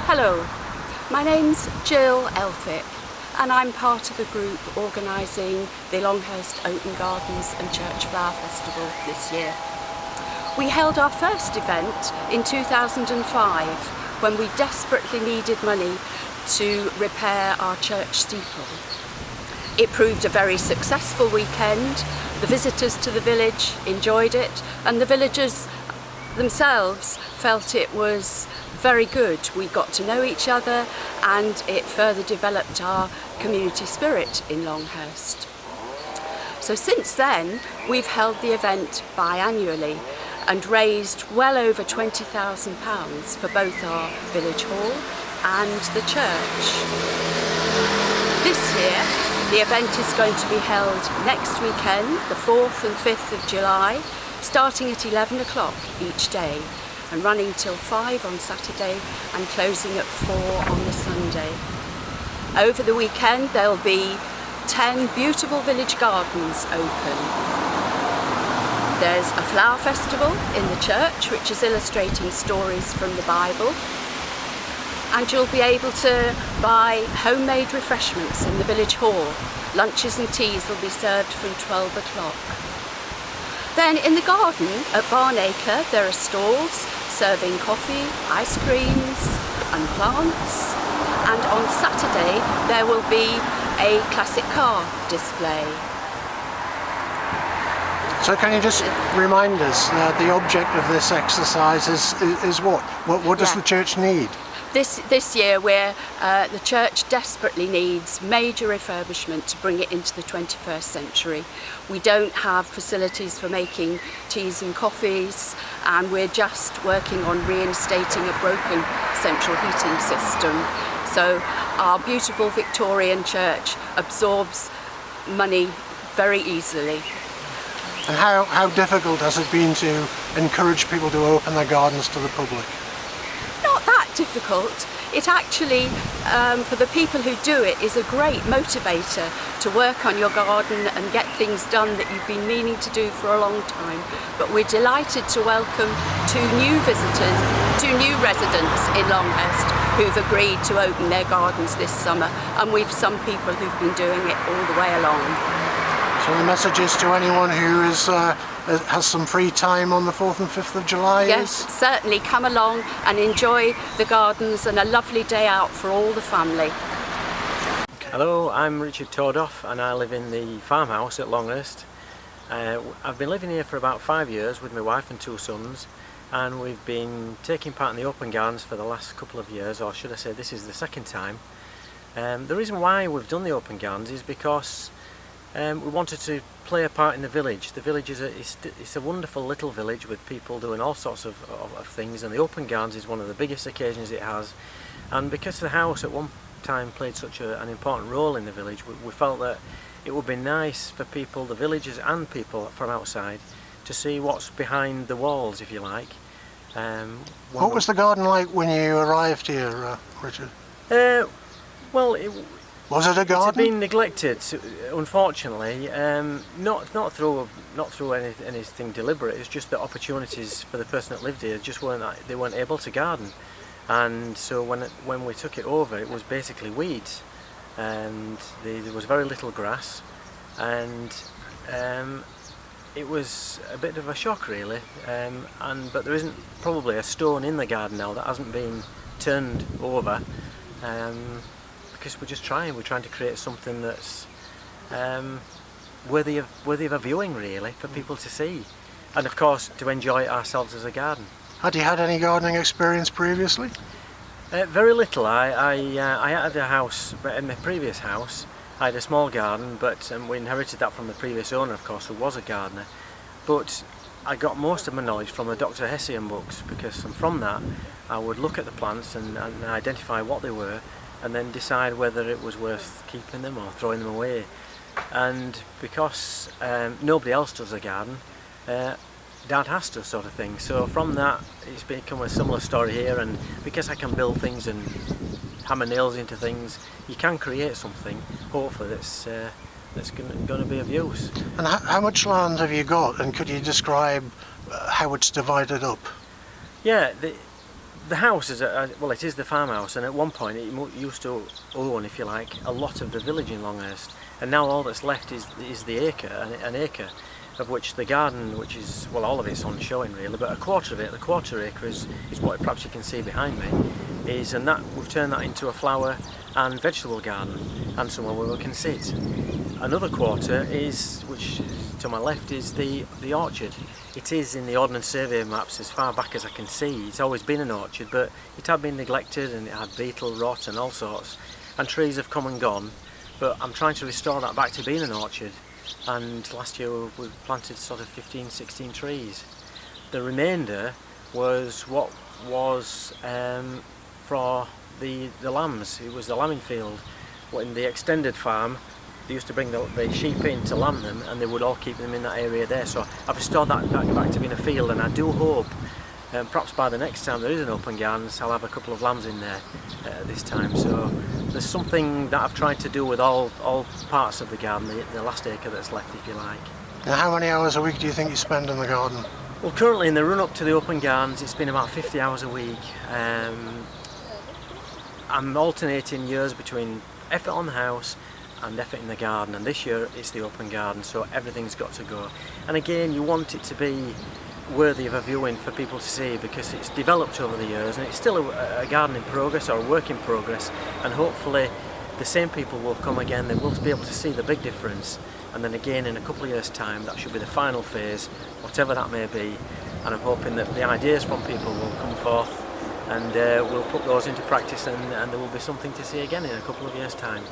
Hello, my name's Jill Elphick and I'm part of a group organising the Longhirst Open Gardens and Church Flower Festival this year. We held our first event in 2005 when we desperately needed money to repair our church steeple. It proved a very successful weekend. The visitors to the village enjoyed it and the villagers themselves felt it was very good. We got to know each other and it further developed our community spirit in Longhirst. So since then we've held the event biannually and raised well over £20,000 for both our village hall and the church. This year the event is going to be held next weekend, the 4th and 5th of July, starting at 11 o'clock each day and running till 5 on Saturday and closing at 4 on the Sunday. Over the weekend there'll be 10 beautiful village gardens open. There's a flower festival in the church which is illustrating stories from the Bible, and you'll be able to buy homemade refreshments in the village hall. Lunches and teas will be served from 12 o'clock. Then in the garden at Barnacre there are stalls serving coffee, ice creams and plants, and on Saturday there will be a classic car display. So can you just remind us the object of this exercise is what? What does the church need? This year the church desperately needs major refurbishment to bring it into the 21st century. We don't have facilities for making teas and coffees, and we're just working on reinstating a broken central heating system. So our beautiful Victorian church absorbs money very easily. And how difficult has it been to encourage people to open their gardens to the public? Not that difficult. It actually, for the people who do it, is a great motivator to work on your garden and get things done that you've been meaning to do for a long time. But we're delighted to welcome two new residents in Longhirst who've agreed to open their gardens this summer, and we've some people who've been doing it all the way along. So the message is to anyone who has some free time on the 4th and 5th of July? Yes, certainly come along and enjoy the gardens and a lovely day out for all the family. Hello, I'm Richard Tordoff and I live in the farmhouse at Longhirst. I've been living here for about 5 years with my wife and 2 sons, and we've been taking part in the open gardens for the last couple of years, or should I say this is the second time. The reason why we've done the open gardens is because we wanted to play a part in the village. The village is a wonderful little village with people doing all sorts of things, and the open gardens is one of the biggest occasions it has. And because the house at one time played such an important role in the village, we felt that it would be nice for people, the villagers and people from outside, to see what's behind the walls, if you like. What was the garden like when you arrived here, Richard? Was it a garden? It's been neglected, unfortunately. Not through anything deliberate. It's just that opportunities for the person that lived here just weren't able to garden, and so when we took it over, it was basically weeds, and there was very little grass, and it was a bit of a shock, really. But there isn't probably a stone in the garden now that hasn't been turned over. Because we're trying to create something that's worthy of a viewing, really, for people to see, and of course to enjoy it ourselves as a garden. Had you had any gardening experience previously? Very little. I had a house, but in my previous house I had a small garden, but we inherited that from the previous owner, of course, who was a gardener. But I got most of my knowledge from the Dr. Hessian books, because from that I would look at the plants and identify what they were, and then decide whether it was worth keeping them or throwing them away. And because nobody else does a garden, Dad has to, sort of thing. So from that it's become a similar story here, and because I can build things and hammer nails into things, you can create something, hopefully, that's going to be of use. And how much land have you got, and could you describe how it's divided up? Yeah, The house is well, it is the farmhouse, and at one point it used to own, if you like, a lot of the village in Longhirst, and now all that's left is the acre, an acre, of which the garden, which is, well, all of it's on showing really, but a quarter of it, the quarter acre is what perhaps you can see behind me, and that we've turned that into a flower and vegetable garden, and somewhere where we can sit. Another quarter is, which to my left, is the orchard. It is in the Ordnance Survey maps as far back as I can see. It's always been an orchard, but it had been neglected and it had beetle rot and all sorts, and trees have come and gone, but I'm trying to restore that back to being an orchard, and last year we planted sort of 15-16 trees. The remainder was what was for the lambs. It was the lambing field. In the extended farm, they used to bring the sheep in to lamb them, and they would all keep them in that area there. So I've restored that back to being a field, and I do hope, perhaps by the next time there is an open garden, I'll have a couple of lambs in there this time. So there's something that I've tried to do with all parts of the garden, the last acre that's left, if you like. Now, how many hours a week do you think you spend in the garden? Well, currently in the run-up to the open gardens, it's been about 50 hours a week. I'm alternating years between effort on the house and effort in the garden, and this year it's the open garden, so everything's got to go. And again, you want it to be worthy of a viewing for people to see, because it's developed over the years and it's still a garden in progress, or a work in progress, and hopefully the same people will come again. They will be able to see the big difference, and then again in a couple of years' time that should be the final phase, whatever that may be, and I'm hoping that the ideas from people will come forth, and we'll put those into practice, and there will be something to see again in a couple of years' time.